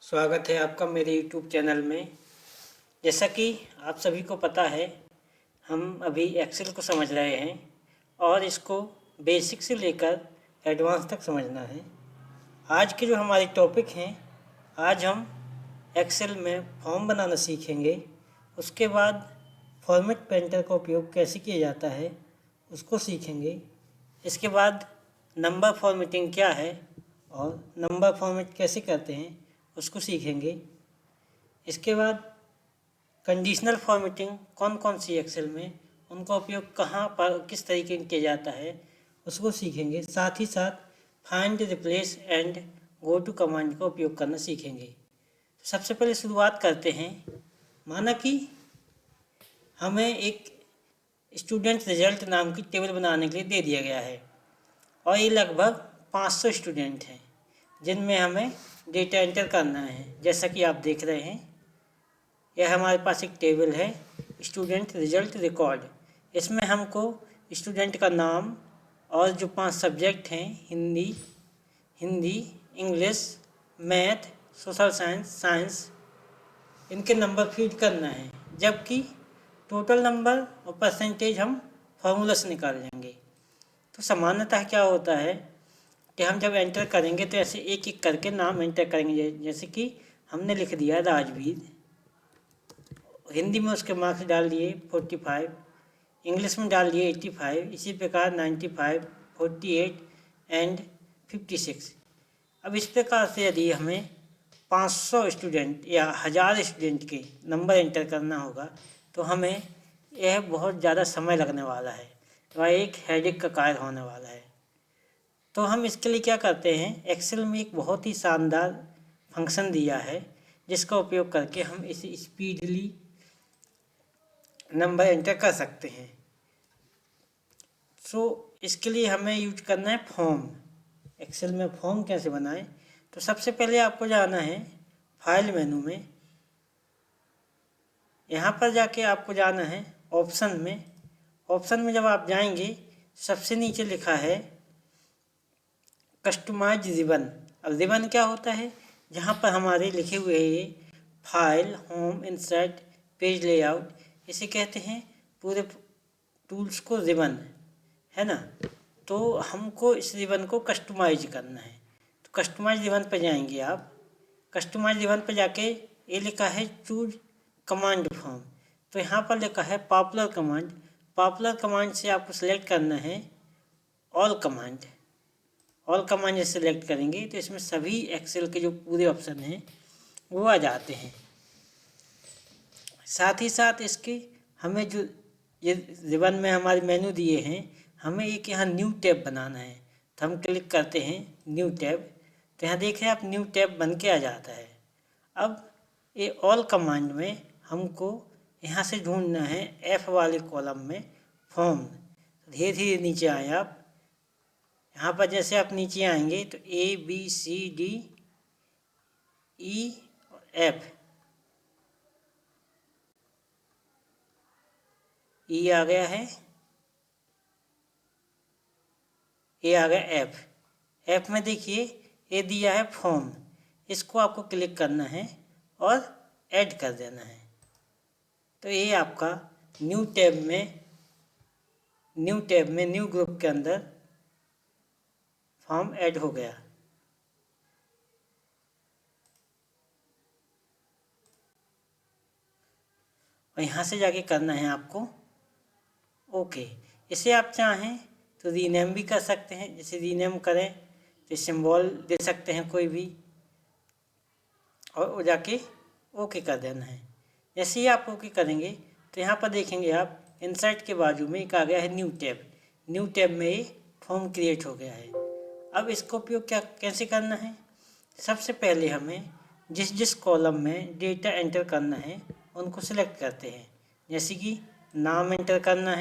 स्वागत है आपका मेरे YouTube चैनल में। जैसा कि आप सभी को पता है, हम अभी एक्सेल को समझ रहे हैं और इसको बेसिक से लेकर एडवांस तक समझना है। आज के जो हमारे टॉपिक हैं, आज हम एक्सेल में फॉर्म बनाना सीखेंगे। उसके बाद फॉर्मेट पेंटर का उपयोग कैसे किया जाता है उसको सीखेंगे। इसके बाद नंबर फॉर्मेटिंग क्या है और नंबर फॉर्मेट कैसे करते हैं उसको सीखेंगे। इसके बाद कंडीशनल फॉर्मेटिंग कौन कौन सी एक्सेल में, उनका उपयोग कहाँ पर किस तरीके से किया जाता है उसको सीखेंगे। साथ ही साथ find, replace and go to command का उपयोग करना सीखेंगे। सबसे पहले शुरुआत करते हैं। माना कि हमें एक स्टूडेंट रिजल्ट नाम की टेबल बनाने के लिए दे दिया गया है और ये लगभग 500 स्टूडेंट हैं जिनमें हमें डेटा एंटर करना है। जैसा कि आप देख रहे हैं, यह हमारे पास एक टेबल है, स्टूडेंट रिजल्ट रिकॉर्ड। इसमें हमको स्टूडेंट का नाम और जो 5 सब्जेक्ट हैं, Hindi, English, math, social science, इनके नंबर फीड करना है। जबकि टोटल नंबर और परसेंटेज हम फार्मूला से निकाल लेंगे। तो सामान्यतः क्या होता है कि हम जब एंटर करेंगे तो ऐसे एक एक करके नाम एंटर करेंगे। जैसे कि हमने लिख दिया राजवीर, हिंदी में उसके मार्क्स डाल दिए 45, इंग्लिश में डाल दिए 85, इसी प्रकार 95, 48 एंड 56। अब इस प्रकार से यदि हमें 500 स्टूडेंट या 1000 स्टूडेंट के नंबर एंटर करना होगा तो हमें यह बहुत ज़्यादा समय लगने वाला है, वह एक हेडेक का कार्य होने वाला है। तो हम इसके लिए क्या करते हैं, एक्सेल में एक बहुत ही शानदार फंक्शन दिया है जिसका उपयोग करके हम इसे स्पीडली नंबर एंटर कर सकते हैं। इसके लिए हमें यूज करना है फॉर्म। एक्सेल में फॉर्म कैसे बनाएं, तो सबसे पहले आपको जाना है फाइल मेनू में। यहाँ पर जाके आपको जाना है ऑप्शन में। ऑप्शन में जब आप जाएंगे, सबसे नीचे लिखा है कस्टमाइज रिबन। अब रिबन क्या होता है, जहाँ पर हमारे लिखे हुए ये file, home, insert, page layout, इसे कहते हैं पूरे टूल्स को रिबन, है ना। तो हमको इस रिबन को कस्टमाइज करना है। तो कस्टमाइज रिबन पर जाएंगे आप। कस्टमाइज रिबन पर जाके ये लिखा है चूज कमांड फॉर्म। तो यहाँ पर लिखा है पॉपुलर कमांड। पॉपुलर कमांड से आपको सेलेक्ट करना है all command. All command select करेंगे तो इसमें सभी एक्सेल के जो पूरे ऑप्शन हैं वो आ जाते हैं। साथ ही साथ इसके हमें जो ये रिबन में हमारे मेनू दिए हैं, हमें एक यहाँ न्यू टैब बनाना है। तो हम क्लिक करते हैं न्यू टैब। तो यहाँ देख रहे हैं आप, न्यू टैब बन के आ जाता है। अब ये ऑल कमांड में हमको यहाँ से ढूंढना है एफ वाले कॉलम में फॉर्म। धीरे धीरे नीचे आए आप। यहाँ पर जैसे आप नीचे आएंगे तो A B C D E और F, E आ गया है, A आ गया F। F में देखिए ये दिया है फॉर्म, इसको आपको क्लिक करना है और ऐड कर देना है। तो ये आपका न्यू टैब में न्यू ग्रुप के अंदर फॉर्म ऐड हो गया। और यहाँ से जाके करना है आपको ओके। इसे आप चाहें तो रीनेम भी कर सकते हैं। जैसे रीनेम करें तो सिंबल दे सकते हैं कोई भी, और वो जाके ओके कर देना है। जैसे ही आप ओके करेंगे तो यहाँ पर देखेंगे आप, इंसर्ट के बाजू में एक आ गया है न्यू टैब। न्यू टैब में ये फॉर्म क्रिएट हो गया है। अब इसका उपयोग कैसे करना है, सबसे पहले हमें जिस जिस कॉलम में डेटा एंटर करना है उनको सेलेक्ट करते हैं। जैसे कि नाम एंटर करना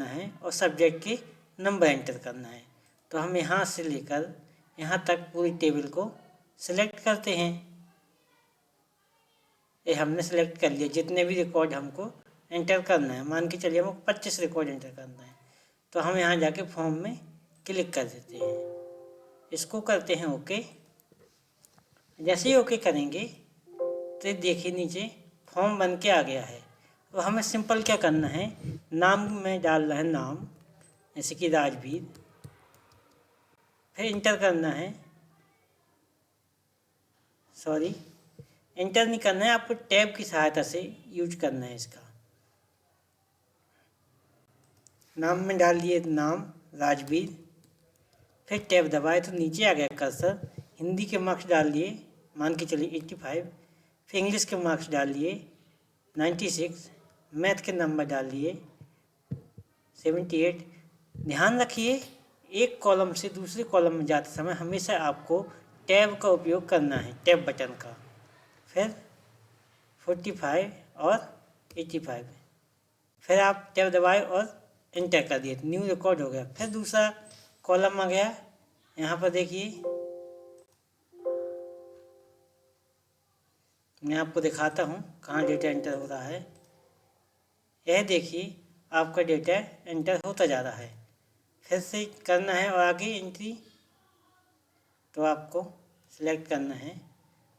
है और सब्जेक्ट के नंबर एंटर करना है। तो हम यहाँ से लेकर यहाँ तक पूरी टेबल को सिलेक्ट करते हैं। ये हमने सेलेक्ट कर लिया, जितने भी रिकॉर्ड हमको एंटर करना है। मान के चलिए हमको 25 रिकॉर्ड एंटर करना है, तो हम यहाँ जाके फॉर्म में क्लिक कर देते हैं। इसको करते हैं ओके। जैसे ही ओके करेंगे तो देखिए नीचे फॉर्म बन के आ गया है। तो हमें सिंपल क्या करना है, नाम में डालना है नाम, जैसे कि राजवीर, फिर इंटर करना है, सॉरी इंटर नहीं करना है, आपको टैब की सहायता से यूज करना है इसका। नाम में डाल दिए नाम राजवीर, फिर टैब दबाए तो नीचे आ गया कर्सर। हिंदी के मार्क्स डाल दिए, मान के चलिए 85, फिर इंग्लिश के मार्क्स डाल दिए 96, मैथ के नंबर डाल दिए 78। ध्यान रखिए एक कॉलम से दूसरे कॉलम में जाते समय हमेशा आपको टैब का उपयोग करना है, टैब बटन का। फिर 45 और 85, फिर आप टैब दबाए और एंटर कर दिए, न्यू रिकॉर्ड हो गया। फिर दूसरा कॉलम आ गया, यहाँ पर देखिए मैं आपको दिखाता हूँ कहाँ डेटा एंटर हो रहा है। यह देखिए आपका डेटा एंटर होता जा रहा है। फिर से करना है और आगे एंट्री, तो आपको सिलेक्ट करना है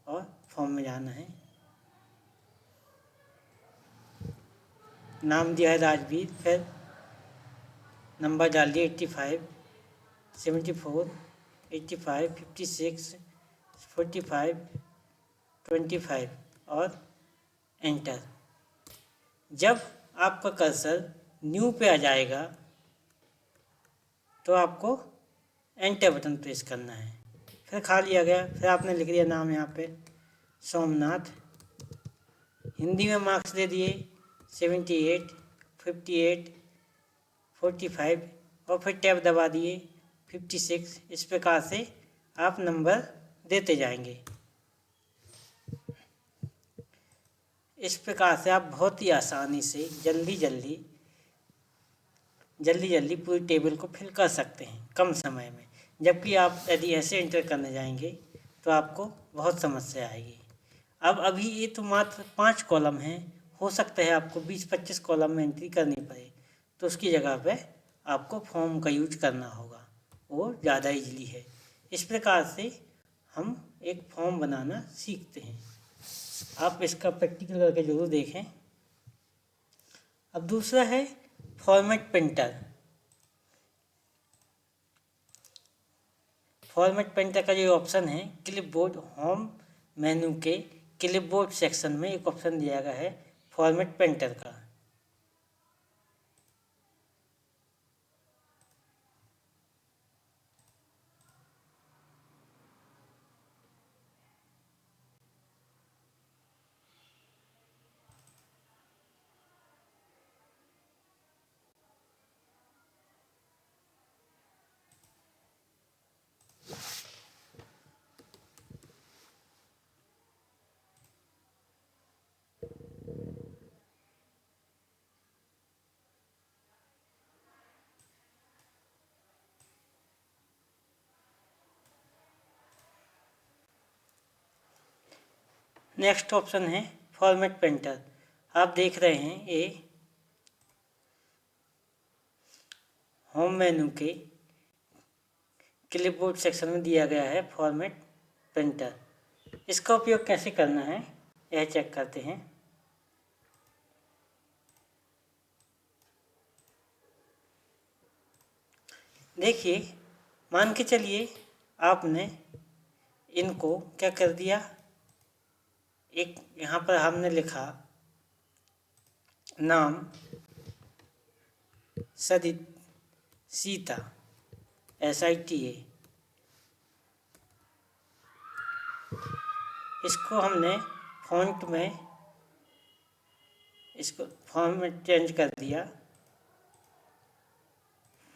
और फॉर्म में जाना है। नाम दिया है राजवीर, फिर नंबर डाल दिए 85, 74, 85, 56, 45, 25 और एंटर। जब आपका कर्सर न्यू पे आ जाएगा तो आपको एंटर बटन प्रेस करना है। फिर खाली आ गया, फिर आपने लिख दिया नाम यहाँ पे सोमनाथ, हिंदी में मार्क्स दे दिए 78, 58, 45 और फिर टैब दबा दिए 56। इस प्रकार से आप नंबर देते जाएंगे। इस प्रकार से आप बहुत ही आसानी से जल्दी जल्दी पूरी टेबल को फिल कर सकते हैं कम समय में। जबकि आप यदि ऐसे एंटर करने जाएंगे तो आपको बहुत समस्या आएगी। अब अभी ये तो मात्र 5 कॉलम हैं, हो सकता है आपको 20-25 कॉलम में एंट्री करनी पड़े, तो उसकी जगह पे आपको फॉर्म का यूज करना होगा, वो ज़्यादा इजीली है। इस प्रकार से हम एक फॉर्म बनाना सीखते हैं। आप इसका प्रैक्टिकल करके ज़रूर देखें। अब दूसरा है फॉर्मेट प्रिंटर। फॉर्मेट प्रिंटर का जो ऑप्शन है, क्लिपबोर्ड होम मेनू के क्लिपबोर्ड सेक्शन में एक ऑप्शन दिया गया है फॉर्मेट प्रिंटर का। नेक्स्ट ऑप्शन है फॉर्मेट प्रिंटर। आप देख रहे हैं ये होम मेनू के क्लिपबोर्ड सेक्शन में दिया गया है फॉर्मेट प्रिंटर। इसका उपयोग कैसे करना है यह चेक करते हैं। देखिए मान के चलिए आपने इनको क्या कर दिया, एक यहाँ पर हमने लिखा नाम सदित सीता SITA, इसको हमने फॉन्ट में इसको फॉन्ट में चेंज कर दिया,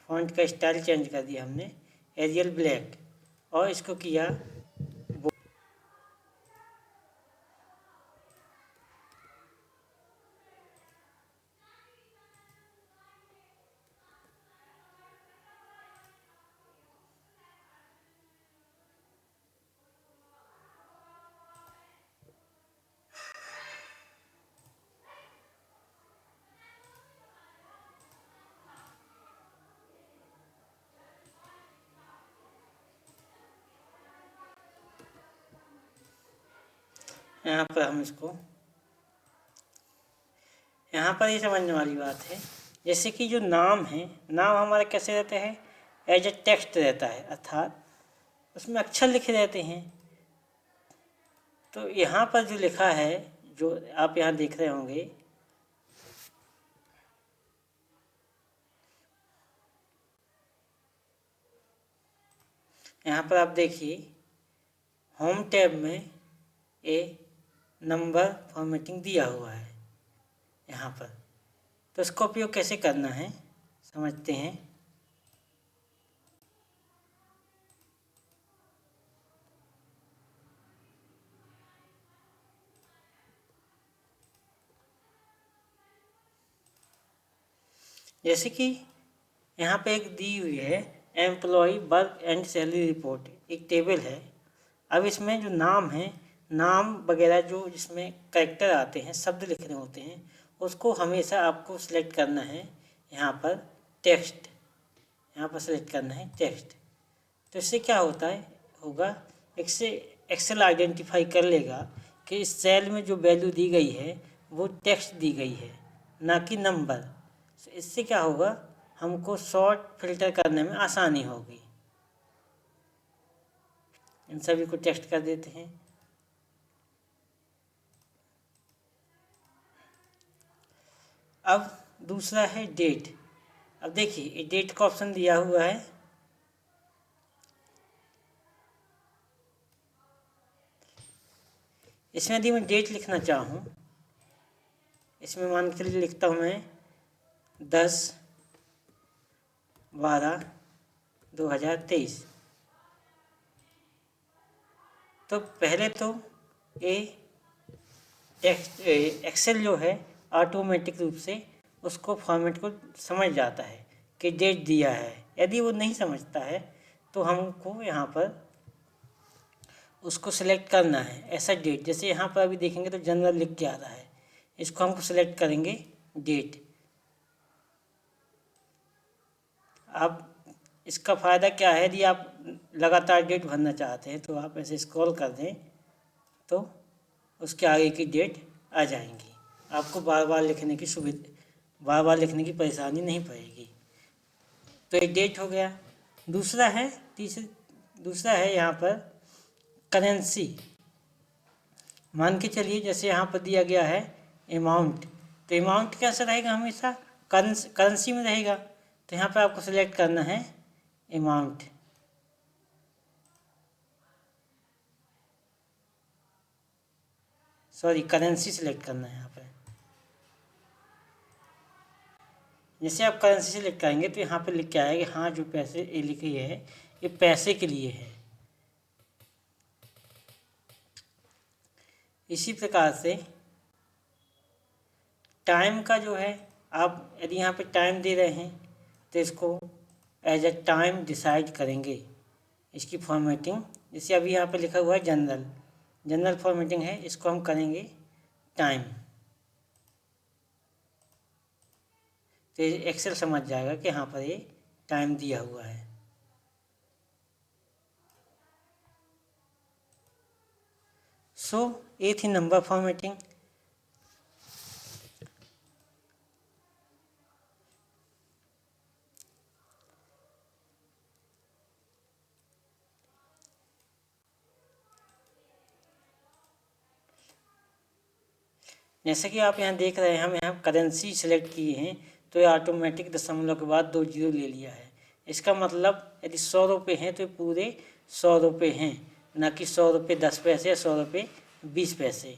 फॉन्ट का स्टाइल चेंज कर दिया हमने एरियल ब्लैक, और इसको किया यहाँ पर हम इसको, यहाँ पर ये समझने वाली बात है, जैसे कि जो नाम है, नाम हमारा कैसे रहता है, एज ए टेक्स्ट रहता है, अर्थात उसमें अक्षर लिखे रहते हैं। तो यहाँ पर जो लिखा है, जो आप यहाँ देख रहे होंगे, यहाँ पर आप देखिए होम टैब में ए नंबर फॉर्मेटिंग दिया हुआ है यहाँ पर। तो इसका उपयोग कैसे करना है समझते हैं। जैसे कि यहाँ पे एक दी हुई है employ work and salary report, एक टेबल है। अब इसमें जो नाम है, नाम वगैरह जो जिसमें कैरेक्टर आते हैं, शब्द लिखने होते हैं, उसको हमेशा आपको सिलेक्ट करना है यहाँ पर टेक्स्ट, यहाँ पर सिलेक्ट करना है टेक्स्ट। तो इससे क्या होता है होगा, इससे एक्सेल आइडेंटिफाई कर लेगा कि इस सेल में जो वैल्यू दी गई है वो टेक्स्ट दी गई है, ना कि नंबर। इससे क्या होगा, हमको शॉर्ट फिल्टर करने में आसानी होगी। इन सभी को टेक्स्ट कर देते हैं। अब दूसरा है डेट। अब देखिए डेट का ऑप्शन दिया हुआ है। इसमें यदि मैं डेट लिखना चाहूँ, इसमें मान के लिए लिखता हूँ मैं 10/12/2023। तो पहले तो ये एक्सेल जो है ऑटोमेटिक रूप से उसको फॉर्मेट को समझ जाता है कि डेट दिया है। यदि वो नहीं समझता है तो हमको यहाँ पर उसको सिलेक्ट करना है ऐसा डेट। जैसे यहाँ पर अभी देखेंगे तो जनरल लिख के आ रहा है, इसको हमको सिलेक्ट करेंगे डेट। अब इसका फ़ायदा क्या है, यदि आप लगातार डेट भरना चाहते हैं तो आप ऐसे स्क्रॉल कर दें तो उसके आगे की डेट आ जाएंगी। आपको बार बार लिखने की सुविधा, बार बार लिखने की परेशानी नहीं पड़ेगी। तो एक डेट हो गया। दूसरा है यहाँ पर करेंसी। मान के चलिए जैसे यहाँ पर दिया गया है अमाउंट, तो अमाउंट कैसा रहेगा, हमेशा करेंसी में रहेगा। तो यहाँ पर आपको सिलेक्ट करना है अमाउंट। सॉरी, करेंसी सिलेक्ट करना है यहाँ पर। जैसे आप करेंसी सिलेक्ट करेंगे तो यहाँ पर लिख के आएगा कि हाँ जो पैसे ये लिखी है ये पैसे के लिए है। इसी प्रकार से टाइम का जो है, आप यदि यहाँ पे टाइम दे रहे हैं तो इसको एज ए टाइम डिसाइड करेंगे इसकी फॉर्मेटिंग। जैसे अभी यहाँ पे लिखा हुआ है जनरल फॉर्मेटिंग है, इसको हम करेंगे टाइम। तो एक्सेल समझ जाएगा कि यहाँ पर ये टाइम दिया हुआ है। सो ये थी नंबर फॉर्मेटिंग। जैसे कि आप यहाँ देख रहे हैं, हम यहाँ करेंसी सेलेक्ट किए हैं तो ये ऑटोमेटिक दशमलव के बाद 2 जीरो ले लिया है। इसका मतलब यदि 100 रुपये हैं तो पूरे 100 रुपये हैं, ना कि 100 रुपये 10 पैसे या 100 रुपये 20 पैसे।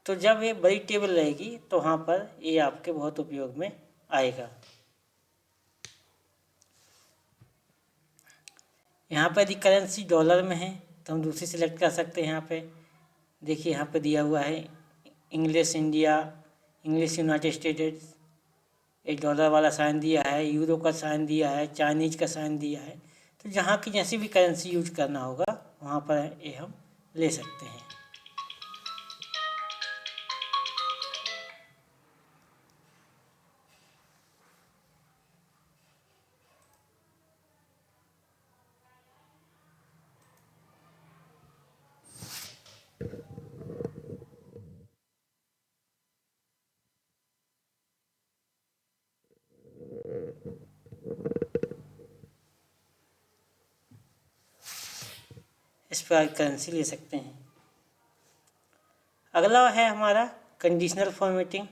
तो जब ये बड़ी टेबल रहेगी तो वहाँ पर ये आपके बहुत उपयोग में आएगा। यहाँ पर यदि करेंसी डॉलर में है तो हम दूसरी सिलेक्ट कर सकते हैं। यहाँ पे देखिए यहाँ पे दिया हुआ है English India, English United states, एक डॉलर वाला साइन दिया है, यूरो का साइन दिया है, चाइनीज का साइन दिया है। तो जहाँ की जैसी भी करेंसी यूज करना होगा वहाँ पर ये हम ले सकते हैं। स्पेसिफाइड करेंसी ले सकते हैं। अगला है हमारा कंडीशनल फॉर्मेटिंग।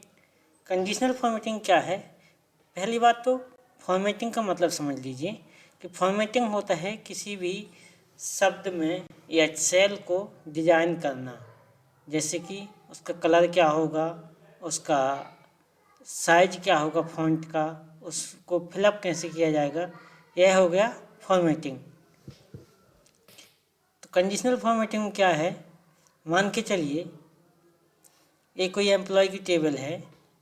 कंडीशनल फॉर्मेटिंग क्या है? पहली बात तो फॉर्मेटिंग का मतलब समझ लीजिए कि फॉर्मेटिंग होता है किसी भी शब्द में या सेल को डिजाइन करना, जैसे कि उसका कलर क्या होगा, उसका साइज क्या होगा फॉन्ट का, उसको फिलअप कैसे किया जाएगा, यह हो गया फॉर्मेटिंग। तो कंडीशनल फॉर्मेटिंग में क्या है, मान के चलिए एक कोई एम्प्लॉय की टेबल है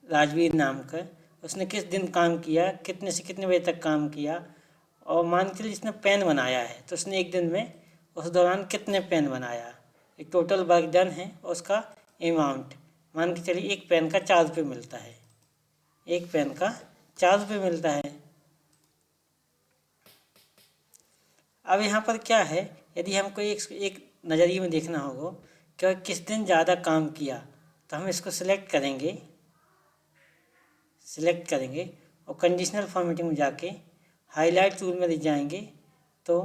राजवीर नाम का, उसने किस दिन काम किया, कितने से कितने बजे तक काम किया, और मान के चलिए इसने पेन बनाया है तो उसने एक दिन में उस दौरान कितने पेन बनाया, एक टोटल वर्क डन है और उसका अमाउंट मान के चलिए एक पेन का 4 रुपये मिलता है, एक पेन का 4 रुपये मिलता है। अब यहाँ पर क्या है, यदि हमको एक नज़रिए में देखना होगा कि किस दिन ज़्यादा काम किया तो हम इसको सिलेक्ट करेंगे और कंडीशनल फॉर्मेटिंग में जाके हाईलाइट टूल में जाएंगे तो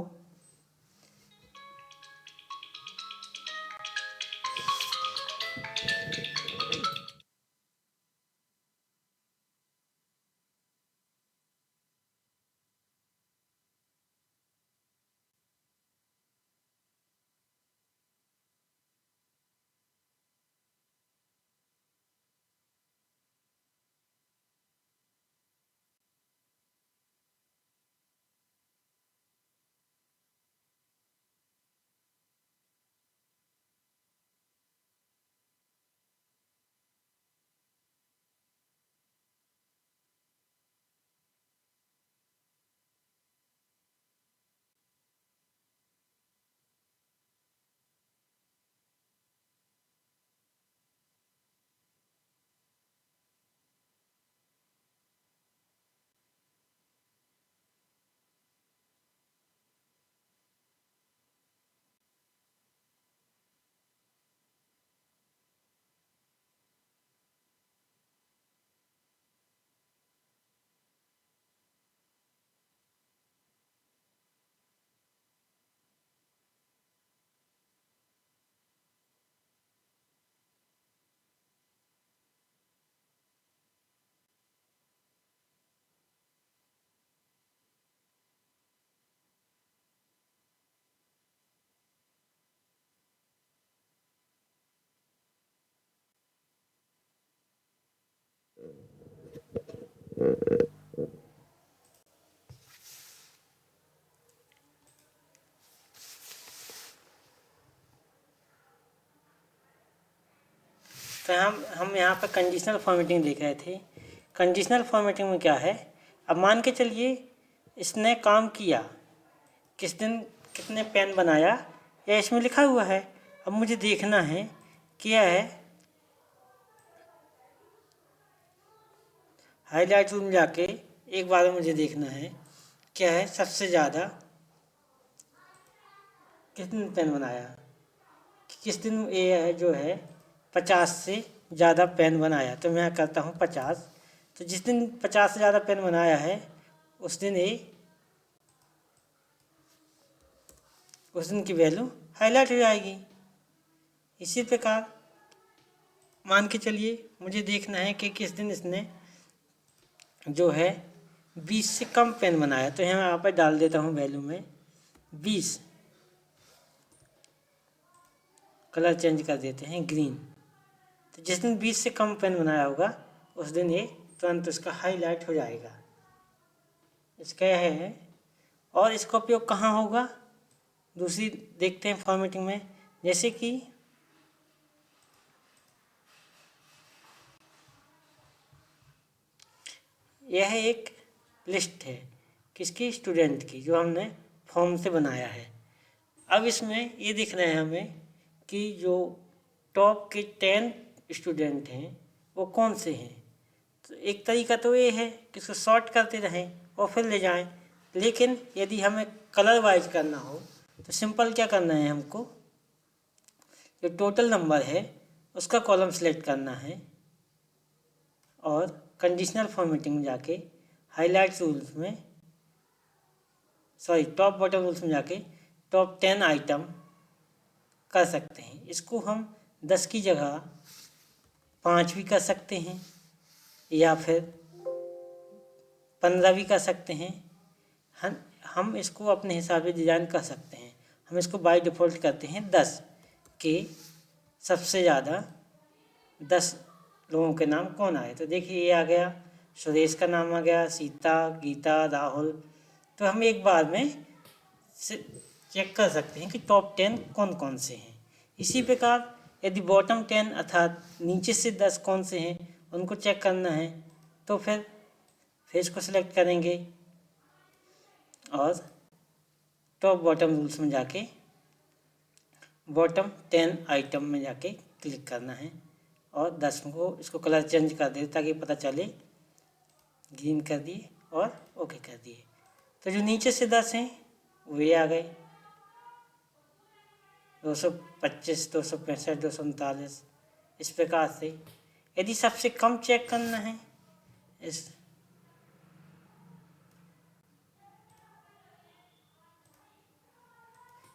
हम यहाँ पर कंडीशनल फॉर्मेटिंग देख रहे थे। कंडीशनल फॉर्मेटिंग में क्या है, अब मान के चलिए इसने काम किया, किस दिन कितने पेन बनाया, या इसमें लिखा हुआ है। अब मुझे देखना है क्या है, हाईलाइट रूम जाके एक बार मुझे देखना है क्या है सबसे ज़्यादा किस दिन पेन बनाया, किस दिन ये है जो है 50 से ज़्यादा पेन बनाया, तो मैं करता हूँ 50। तो जिस दिन 50 से ज़्यादा पेन बनाया है उस दिन की वैल्यू हाईलाइट हो जाएगी। इसी प्रकार मान के चलिए मुझे देखना है कि किस दिन इसने जो है 20 से कम पेन बनाया, तो यहाँ पर डाल देता हूँ वैल्यू में 20, कलर चेंज कर देते हैं ग्रीन। तो जिस दिन 20 से कम पेन बनाया होगा उस दिन ये तुरंत उसका हाईलाइट हो जाएगा। इसका यह है। और इसका उपयोग कहाँ होगा, दूसरी देखते हैं फॉर्मेटिंग में, जैसे कि यह एक लिस्ट है किसकी, स्टूडेंट की, जो हमने फॉर्म से बनाया है। अब इसमें ये दिख रहा है हमें कि जो टॉप के 10 स्टूडेंट हैं वो कौन से हैं। तो एक तरीका तो ये है कि इसको सॉर्ट करते रहें और फिर ले जाएं, लेकिन यदि हमें कलर वाइज करना हो तो सिंपल क्या करना है, हमको जो टोटल नंबर है उसका कॉलम सेलेक्ट करना है और कंडीशनल फॉर्मेटिंग में जाके हाईलाइट रूल्स में टॉप बॉटम रूल्स में जाके टॉप 10 आइटम कर सकते हैं। इसको हम 10 की जगह 5 भी कर सकते हैं या फिर 15 भी कर सकते हैं। हम इसको अपने हिसाब से डिज़ाइन कर सकते हैं। हम इसको बाय डिफ़ॉल्ट करते हैं 10 के सबसे ज़्यादा 10 लोगों के नाम कौन आए। तो देखिए ये आ गया, सुरेश का नाम आ गया, सीता, गीता, राहुल। तो हम एक बार में चेक कर सकते हैं कि टॉप 10 कौन कौन से हैं। इसी प्रकार यदि बॉटम 10 अर्थात नीचे से 10 कौन से हैं उनको चेक करना है तो फिर इसको सेलेक्ट करेंगे और टॉप बॉटम रूल्स में जाके बॉटम 10 आइटम में जाके क्लिक करना है और 10 को इसको कलर चेंज कर दे ताकि पता चले। ग्रीन कर दिए और ओके कर दिए। तो जो नीचे से 10 हैं वो ये आ गए, 225, 265, 239। इस प्रकार से यदि सबसे कम चेक करना है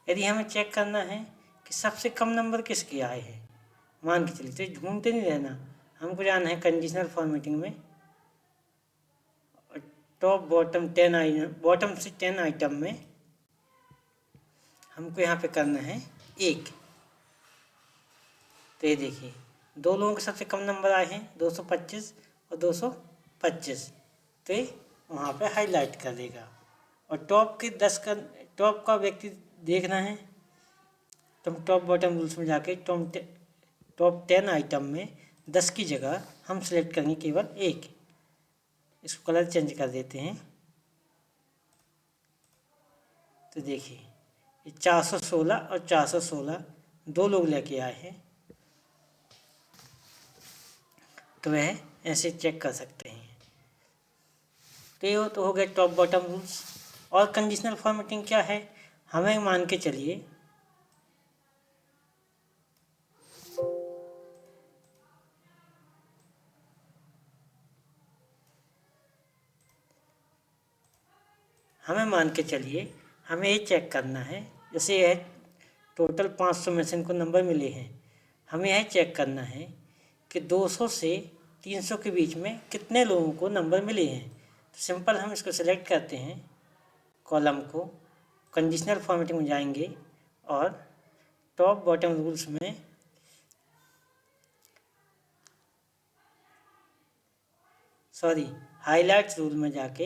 यदि हमें चेक करना है कि सबसे कम नंबर किसके आए हैं, मान के चलिए, तो ढूंढते नहीं रहना, हमको जाना है कंडीशनल फॉर्मेटिंग में। टॉप बॉटम 10 आइटम, बॉटम से 10 आइटम में हमको यहाँ पे करना है 1। तो ये देखिए 2 लोगों के सबसे कम नंबर आए हैं 225 और 225। तो ये वहाँ पे हाईलाइट कर देगा। और टॉप के 10 का टॉप का व्यक्ति देखना है तो हम टॉप बॉटम रूल्स में जाके टॉप 10 आइटम में 10 की जगह हम सेलेक्ट करेंगे केवल 1। इसको कलर चेंज कर देते हैं। तो देखिए ये 416 और 416 2 लोग लेके आए हैं। तो वह ऐसे चेक कर सकते हैं। तो ये तो हो गया टॉप बॉटम रूल्स। और कंडीशनल फॉर्मेटिंग क्या है, हमें मान के चलिए हमें ये चेक करना है, जैसे यह टोटल 500 में से इनको नंबर मिले हैं। हमें यह चेक करना है कि 200 से 300 के बीच में कितने लोगों को नंबर मिले हैं। तो सिंपल हम इसको सेलेक्ट करते हैं, कॉलम को, कंडीशनल फॉर्मेटिंग में जाएंगे और टॉप बॉटम रूल्स में हाईलाइट रूल में जाके,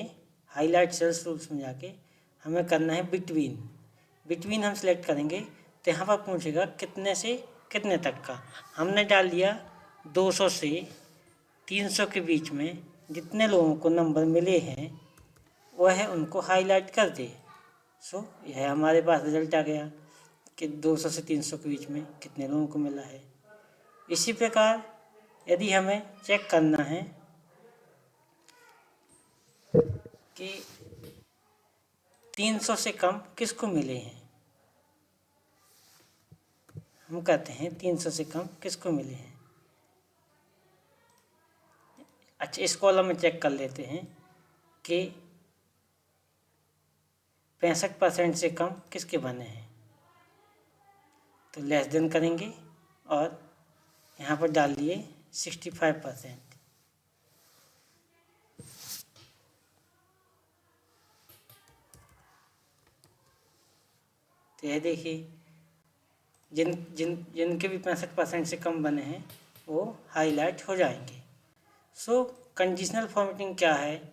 हाईलाइट सेल्स रूल्स में जाके हमें करना है बिटवीन हम सेलेक्ट करेंगे। तो यहाँ पर पूछेगा कितने से कितने तक का। हमने डाल दिया 200 से 300 के बीच में जितने लोगों को नंबर मिले हैं वह उनको हाईलाइट कर दे। यह हमारे पास रिजल्ट आ गया कि 200 से 300 के बीच में कितने लोगों को मिला है। इसी प्रकार यदि हमें चेक करना है कि 300 से कम किसको मिले हैं, हम कहते हैं 300 से कम किसको मिले हैं। अच्छा, इस कॉलम में चेक कर लेते हैं कि 65% से कम किसके बने हैं। तो लेस देन करेंगे और यहाँ पर डाल दिए 65%। तो यह देखिए जिनके भी 65% से कम बने हैं वो हाईलाइट हो जाएंगे। कंडीशनल फॉर्मेटिंग क्या है,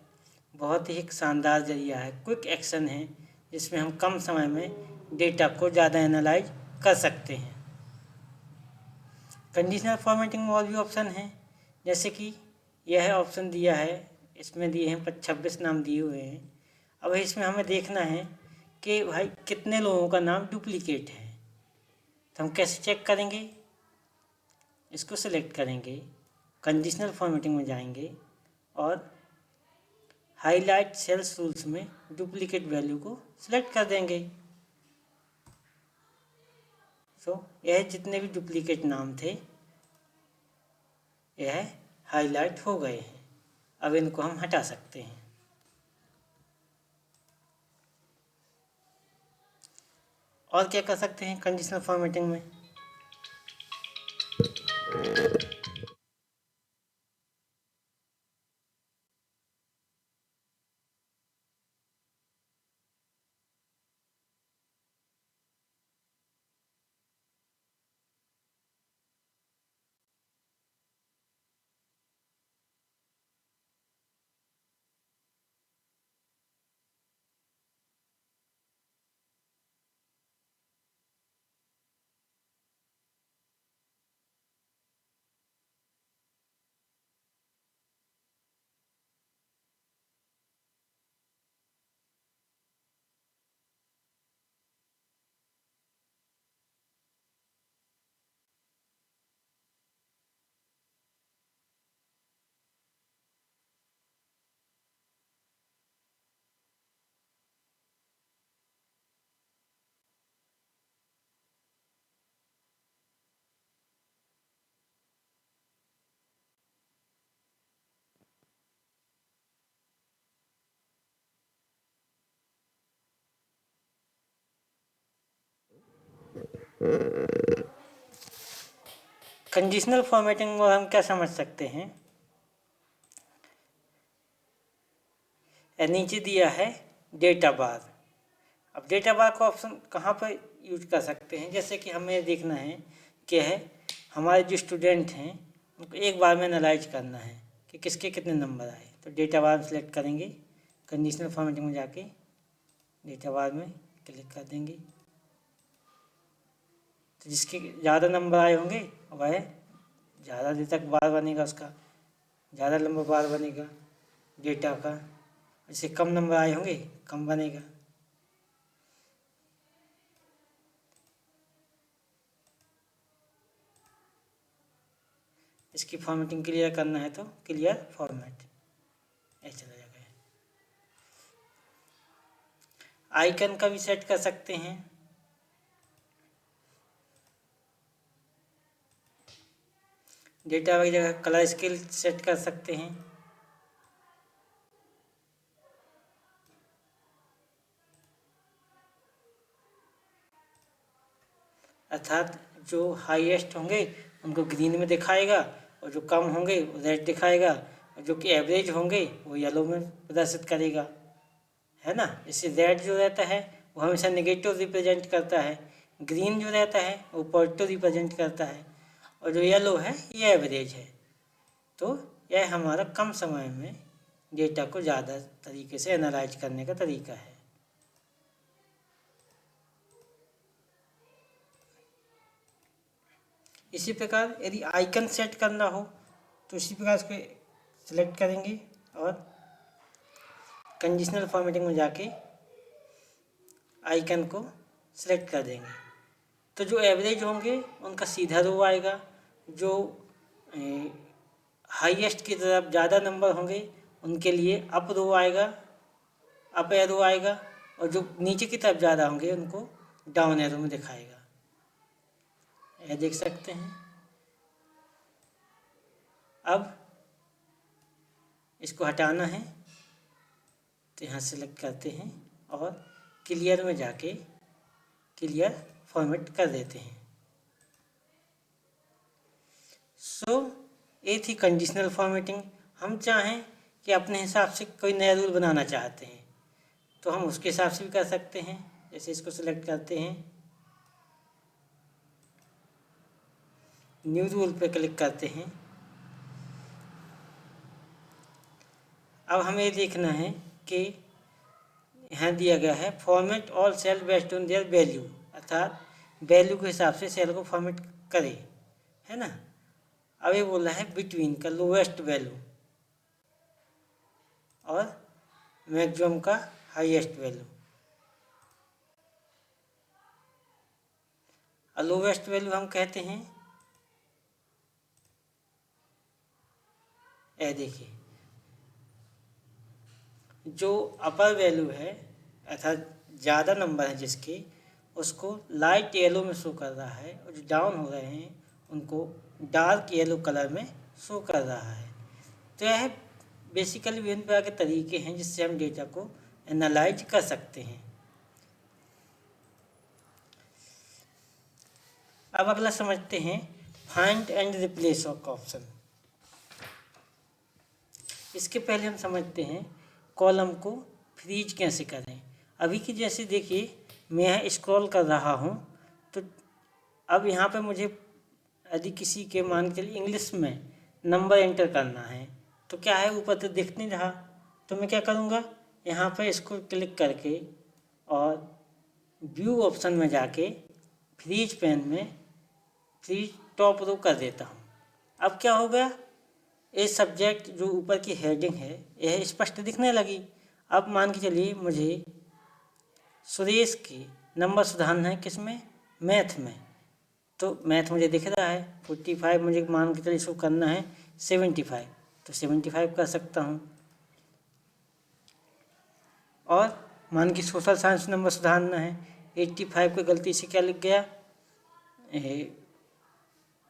बहुत ही एक शानदार जरिया है, क्विक एक्शन है जिसमें हम कम समय में डेटा को ज़्यादा एनालाइज कर सकते हैं। कंडीशनल फॉर्मेटिंग में और भी ऑप्शन हैं, जैसे कि यह ऑप्शन दिया है, इसमें दिए हैं 26 नाम दिए हुए हैं। अब इसमें हमें देखना है कि भाई कितने लोगों का नाम डुप्लीकेट है। तो हम कैसे चेक करेंगे, इसको सेलेक्ट करेंगे, कंडीशनल फॉर्मेटिंग में जाएंगे और हाईलाइट सेल्स रूल्स में डुप्लीकेट वैल्यू को सिलेक्ट कर देंगे। यह जितने भी डुप्लीकेट नाम थे यह हाईलाइट हो गए हैं। अब इनको हम हटा सकते हैं। और क्या कर सकते हैं कंडीशनल फॉर्मेटिंग में, कंडीशनल फॉर्मेटिंग में हम क्या समझ सकते हैं, नीचे दिया है डेटा बार। अब डेटा बार का ऑप्शन कहाँ पर यूज कर सकते हैं, जैसे कि हमें देखना है क्या है, हमारे जो स्टूडेंट हैं उनको एक बार में एनालाइज करना है कि किसके कितने नंबर आए। तो डेटा बार सेलेक्ट करेंगे, कंडीशनल फॉर्मेटिंग में जाके डेटा बार में क्लिक कर देंगे। तो जिसके ज़्यादा नंबर आए होंगे वह ज़्यादा देर तक बार बनेगा, उसका ज़्यादा लंबा बार बनेगा डेटा का। जिससे कम नंबर आए होंगे कम बनेगा। इसकी फॉर्मेटिंग क्लियर करना है तो क्लियर फॉर्मेट ऐसे चला जाएगा। आइकन का भी सेट कर सकते हैं। डेटा की जगह कलर स्केल सेट कर सकते हैं। अर्थात जो हाईएस्ट होंगे उनको ग्रीन में दिखाएगा और जो कम होंगे वो रेड दिखाएगा, और जो कि एवरेज होंगे वो येलो में प्रदर्शित करेगा, है ना। इससे रेड जो रहता है वो हमेशा नेगेटिव रिप्रेजेंट करता है, ग्रीन जो रहता है वो पॉजिटिव रिप्रेजेंट करता है, और जो येलो है ये एवरेज है। तो यह हमारा कम समय में डेटा को ज़्यादा तरीके से एनालाइज करने का तरीका है। इसी प्रकार यदि आइकन सेट करना हो तो इसी प्रकार इसको सिलेक्ट करेंगे और कंडीशनल फॉर्मेटिंग में जाके आइकन को सिलेक्ट कर देंगे। तो जो एवरेज होंगे उनका सीधा रो आएगा, जो हाईएस्ट की तरफ ज़्यादा नंबर होंगे उनके लिए अप रो आएगा, अप एरो आएगा, और जो नीचे की तरफ ज़्यादा होंगे उनको डाउन एरो में दिखाएगा। यह देख सकते हैं। अब इसको हटाना है तो यहाँ सेलेक्ट करते हैं और क्लियर में जाके क्लियर फॉर्मेट कर देते हैं। सो ये थी कंडीशनल फॉर्मेटिंग। हम चाहें कि अपने हिसाब से कोई नया रूल बनाना चाहते हैं तो हम उसके हिसाब से भी कर सकते हैं। जैसे इसको सेलेक्ट करते हैं, न्यू रूल पर क्लिक करते हैं। अब हमें देखना है कि यहाँ दिया गया है format all cell based on their value, अर्थात वैल्यू के हिसाब से सेल को फॉर्मेट करें, है ना। अब ये बोल रहा है बिटवीन का लोवेस्ट वैल्यू और मैक्सिमम का हाईएस्ट वैल्यू। लोवेस्ट वैल्यू हम कहते हैं, ये देखिए जो अपर वैल्यू है अर्थात ज़्यादा नंबर है जिसके, उसको लाइट येलो में शो कर रहा है, और जो डाउन हो रहे हैं उनको डार्क येलो कलर में शो कर रहा है। तो यह बेसिकली विभिन्न प्रकार के तरीके हैं जिससे हम डेटा को एनालाइज कर सकते हैं। अब अगला समझते हैं फाइंड एंड रिप्लेस का ऑप्शन। इसके पहले हम समझते हैं कॉलम को फ्रीज कैसे करें। अभी की जैसे देखिए मैं यहाँ स्क्रॉल कर रहा हूँ, तो अब यहाँ पे मुझे यदि किसी के मान के चलिए इंग्लिश में नंबर एंटर करना है तो क्या है ऊपर तो दिख नहीं रहा, तो मैं क्या करूँगा यहाँ पे इसको क्लिक करके और व्यू ऑप्शन में जाके फ्रीज पेन में फ्रीज टॉप रो कर देता हूँ। अब क्या हो गया, ये सब्जेक्ट जो ऊपर की हेडिंग है यह स्पष्ट दिखने लगी। अब मान के चलिए मुझे सुरेश के नंबर सुधारना है किसमें, मैथ में, तो मैथ मुझे दिख रहा है 45, मुझे मान के चलिए इसको करना है 75, तो 75 कर सकता हूँ। और मान के सोशल साइंस नंबर सुधारना है 85 को गलती से क्या लिख गया,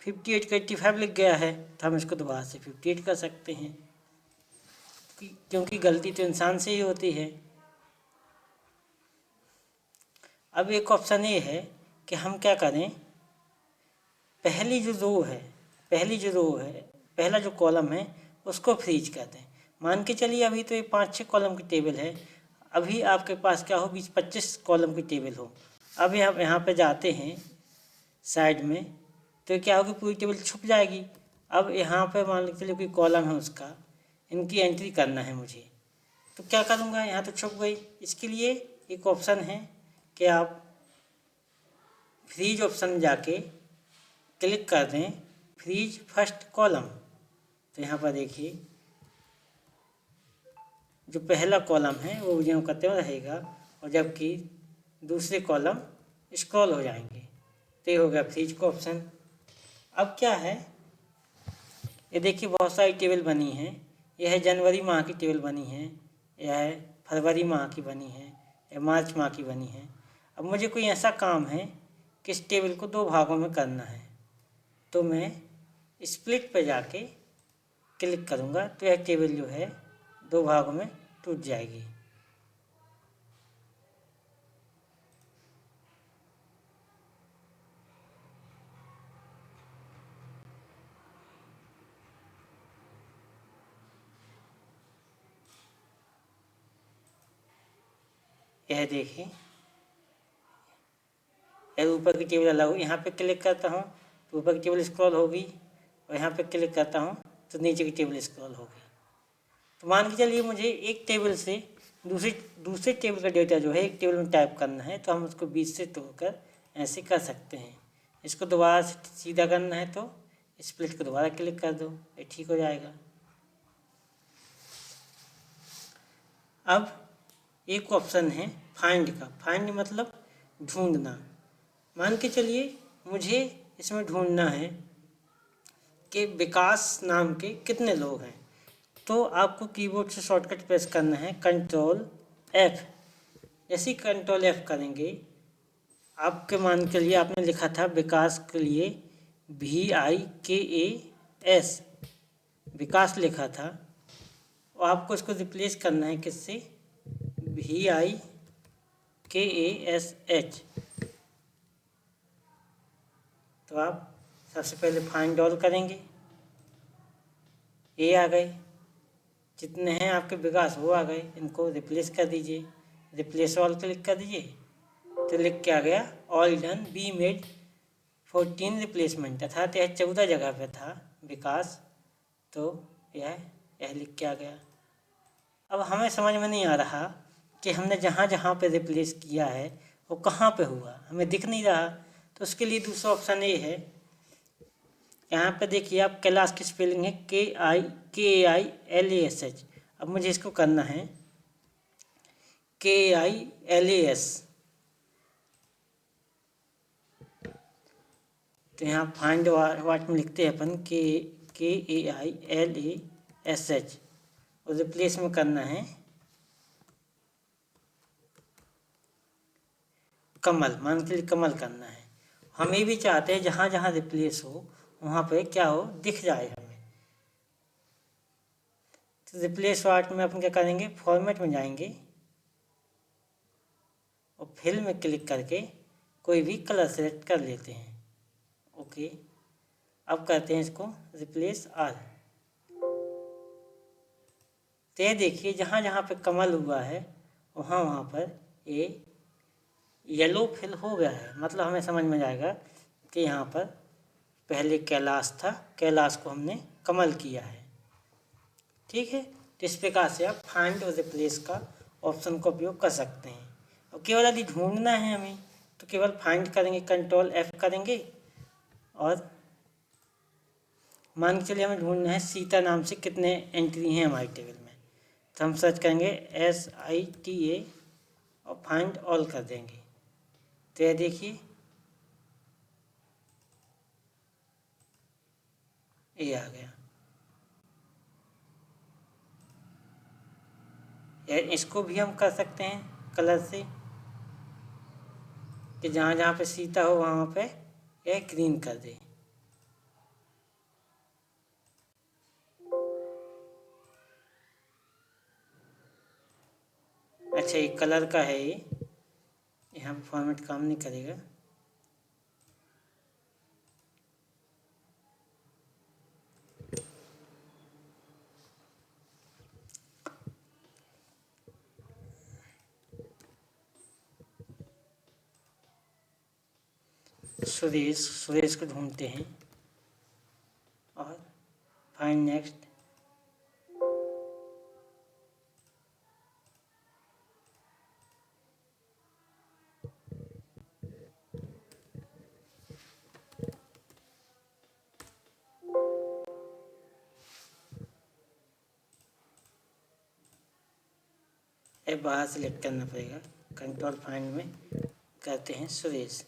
58 का 85 लिख गया है, तो हम इसको दोबारा से 58 कर सकते हैं, क्योंकि गलती तो इंसान से ही होती है। अब एक ऑप्शन ये है कि हम क्या करें पहली जो रो है पहला जो कॉलम है उसको फ्रीज कर दें। मान के चलिए अभी तो ये 5-6 कॉलम की टेबल है, अभी आपके पास क्या हो 20-25 कॉलम की टेबल हो। अब यहाँ पे जाते हैं साइड में, तो क्या होगी पूरी टेबल छुप जाएगी। अब यहाँ पे मान लीजिए चलिए कोई कॉलम है उसका, इनकी एंट्री करना है मुझे, तो क्या करूँगा, यहाँ तो छुप गई। इसके लिए एक ऑप्शन है कि आप फ्रीज ऑप्शन में जाके क्लिक कर दें फ्रीज फर्स्ट कॉलम। तो यहाँ पर देखिए जो पहला कॉलम है वो जो करते हुए रहेगा, और जबकि दूसरे कॉलम स्क्रॉल हो जाएंगे। तो ये हो गया फ्रीज का ऑप्शन। अब क्या है, ये देखिए बहुत सारी टेबल बनी है। यह है जनवरी माह की टेबल बनी है, यह है फरवरी माह की बनी है, यह मार्च माह की बनी है। अब मुझे कोई ऐसा काम है कि इस टेबल को 2 भागों में करना है, तो मैं स्प्लिट पे जाके क्लिक करूँगा तो यह टेबल जो है 2 भागों में टूट जाएगी। यह देखिए यह ऊपर की टेबल अलग हो, यहाँ पे क्लिक करता हूँ तो ऊपर की टेबल स्क्रॉल होगी, और यहाँ पे क्लिक करता हूँ तो नीचे की टेबल स्क्रॉल होगी। तो मान के चलिए मुझे एक टेबल से दूसरे टेबल का डेटा जो है एक टेबल में टाइप करना है, तो हम उसको बीच से तोड़कर ऐसे कर सकते हैं। इसको दोबारा से सीधा करना है तो स्प्लिट को दोबारा क्लिक कर दो, ये ठीक हो जाएगा। अब एक ऑप्शन है फाइंड का। फाइंड मतलब ढूंढना। मान के चलिए मुझे इसमें ढूंढना है कि विकास नाम के कितने लोग हैं, तो आपको कीबोर्ड से शॉर्टकट प्रेस करना है कंट्रोल F। जैसे ही कंट्रोल F करेंगे, आपके मान के लिए आपने लिखा था विकास के लिए VIKAS विकास लिखा था, और आपको इसको रिप्लेस करना है किससे, VIKASH। तो आप सबसे पहले फाइंड ऑल करेंगे, ये आ गए, जितने हैं आपके विकास वो आ गए, इनको रिप्लेस कर दीजिए, रिप्लेस ऑल क्लिक कर दीजिए तो लिख के आ गया all done be made 14 replacement, अर्थात यह 14 जगह पे था विकास, तो यह लिख के आ गया। अब हमें समझ में नहीं आ रहा कि हमने जहाँ जहाँ पे रिप्लेस किया है वो कहाँ पे हुआ, हमें दिख नहीं रहा। तो उसके लिए दूसरा ऑप्शन ये है, यहाँ पे देखिए आप कैलाश की स्पेलिंग है KAILASH। अब मुझे इसको करना है KAILAS। तो यहाँ फाइंड वाट में लिखते हैं अपन KAILASH, और रिप्लेस में करना है कमल, मान के लिए कमल करना है। हम ये भी चाहते हैं जहाँ जहाँ रिप्लेस हो वहाँ पे क्या हो, दिख जाए हमें। तो रिप्लेस वाट में अपन क्या करेंगे, फॉर्मेट में जाएंगे और फिल में क्लिक करके कोई भी कलर सेलेक्ट कर लेते हैं। ओके, अब करते हैं इसको रिप्लेस आल। तो ये देखिए जहाँ जहाँ पे कमल हुआ है वहाँ वहाँ पर ये येलो फिल हो गया है, मतलब हमें समझ में जाएगा कि यहाँ पर पहले कैलाश था, कैलाश को हमने कमल किया है। ठीक है, तो इस प्रकार से आप फाइंड और रिप्लेस का ऑप्शन का उपयोग कर सकते हैं। और केवल यदि ढूंढना है हमें तो केवल फाइंड करेंगे, कंट्रोल F करेंगे, और मान के चलिए हमें ढूंढना है सीता नाम से कितने एंट्री हैं हमारी टेबल में, तो हम सर्च करेंगे SITA और फाइंड ऑल कर देंगे। तो यह देखिए ये आ गया। इसको भी हम कर सकते हैं कलर से, कि जहाँ जहाँ पे सीता हो वहाँ पे यह ग्रीन कर दे। अच्छा ये कलर का है, ये यहाँ पे फॉर्मेट काम नहीं करेगा। सुरेश को ढूंढते हैं और फाइंड नेक्स्ट। अब बाहर सेलेक्ट करना पड़ेगा, कंट्रोल फाइंड में करते हैं सुरेश।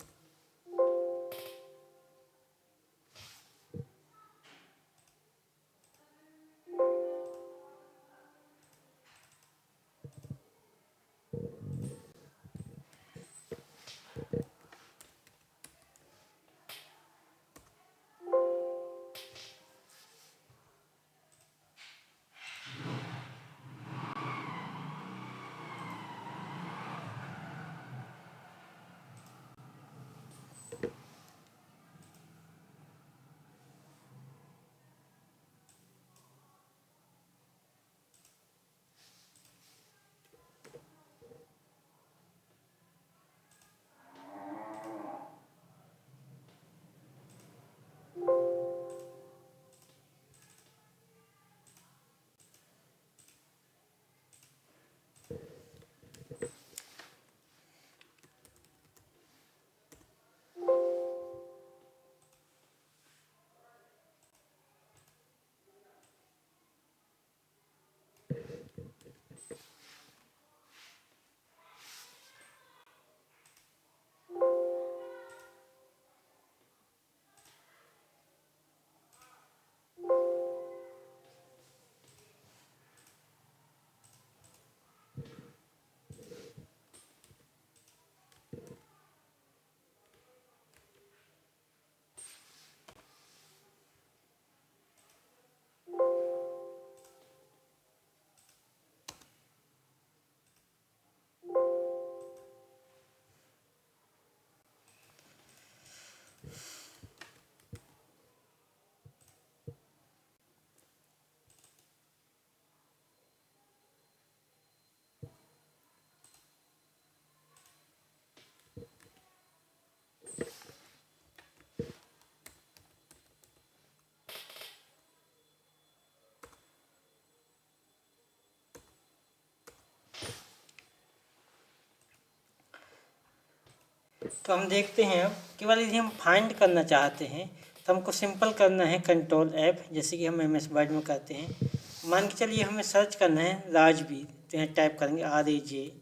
तो हम देखते हैं अब केवल यदि हम फाइंड करना चाहते हैं तो हमको सिंपल करना है कंट्रोल F, जैसे कि हम MS वर्ड में करते हैं। मान के चलिए हमें सर्च करना है राजवीर, तो यहाँ टाइप करेंगे RAJVEER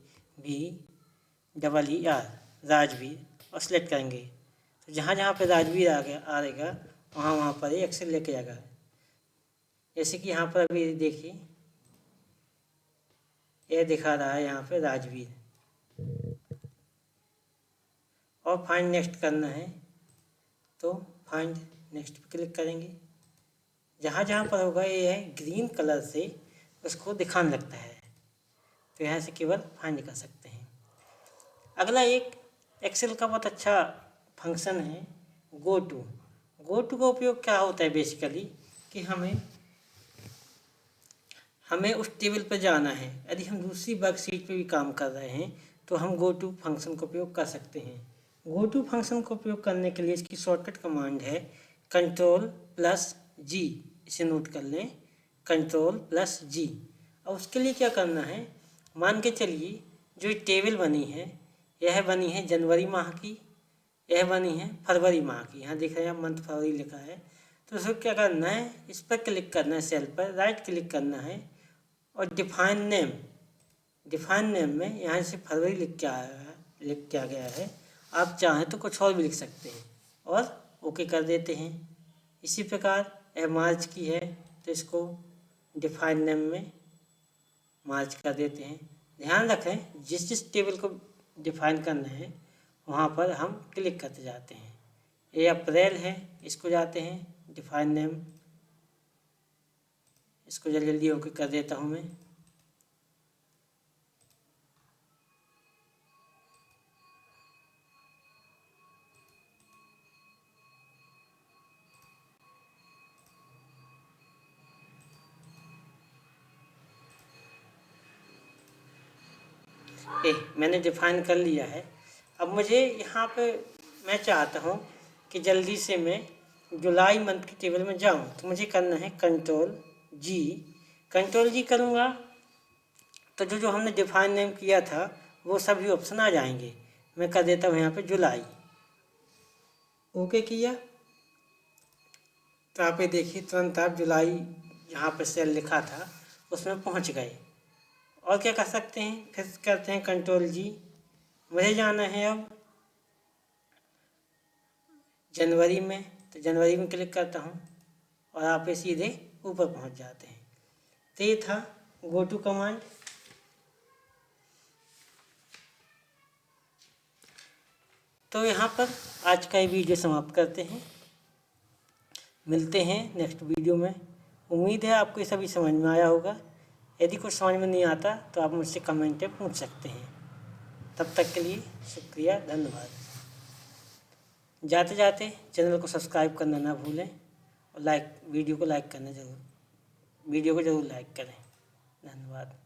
राजवीर और सिलेक्ट करेंगे। तो जहाँ जहाँ पे राजवीर आएगा वहाँ वहाँ पर ही एक्सेल लेके जाएगा। जैसे कि यहाँ पर अभी देखिए ये दिखा रहा है यहाँ पे राजवीर, और फाइंड नेक्स्ट करना है तो फाइंड नेक्स्ट पे क्लिक करेंगे। जहाँ जहाँ पर होगा ये है ग्रीन कलर से उसको दिखाने लगता है, तो यहाँ से केवल फाइंड कर सकते हैं। अगला एक एक्सेल का बहुत अच्छा फंक्शन है गो टू। गो टू का उपयोग क्या होता है बेसिकली कि हमें उस टेबल पर जाना है। यदि हम दूसरी वर्कशीट पे भी काम कर रहे हैं तो हम गो टू फंक्शन का उपयोग कर सकते हैं। गो टू फंक्शन का उपयोग करने के लिए इसकी शॉर्टकट कमांड है Ctrl+G, इसे नोट कर लें, Ctrl+G। और उसके लिए क्या करना है, मान के चलिए जो ये टेबल बनी है यह बनी है जनवरी माह की, यह बनी है फरवरी माह की। यहाँ दिख रहा है मंथ फरवरी लिखा है। तो उसको क्या करना है, इस पर क्लिक करना है, सेल पर राइट क्लिक करना है और डिफाइन नेम में यहाँ से फरवरी लिख के आ गया है। आप चाहें तो कुछ और भी लिख सकते हैं और ओके कर देते हैं। इसी प्रकार यह मार्च की है तो इसको डिफाइन नेम में मार्च कर देते हैं। ध्यान रखें जिस टेबल को डिफाइन करना है वहाँ पर हम क्लिक करते जाते हैं। ये अप्रैल है, इसको जाते हैं डिफाइन नेम, इसको जल्दी जल्दी ओके कर देता हूँ मैं। मैंने डिफाइन कर लिया है। अब मुझे यहाँ पे मैं चाहता हूँ कि जल्दी से मैं जुलाई मंथ की टेबल में जाऊं, तो मुझे करना है कंट्रोल जी करूँगा तो जो जो हमने डिफाइन नेम किया था वो सभी ऑप्शन आ जाएंगे। मैं कर देता हूँ यहाँ पे जुलाई, ओके किया तो आप ये देखिए तुरंत आप जुलाई यहाँ पर सेल लिखा था उसमें पहुँच गए। और क्या कर सकते हैं, फिर करते हैं कंट्रोल जी। मुझे जाना है अब जनवरी में, तो जनवरी में क्लिक करता हूँ और आप ये सीधे ऊपर पहुँच जाते हैं। तो ये था गो टू कमांड। तो यहाँ पर आज का ये वीडियो समाप्त करते हैं, मिलते हैं नेक्स्ट वीडियो में। उम्मीद है आपको ये सभी समझ में आया होगा। यदि कुछ समझ में नहीं आता तो आप मुझसे कमेंट में पूछ सकते हैं। तब तक के लिए शुक्रिया, धन्यवाद। जाते जाते चैनल को सब्सक्राइब करना ना भूलें और वीडियो को ज़रूर लाइक करें। धन्यवाद।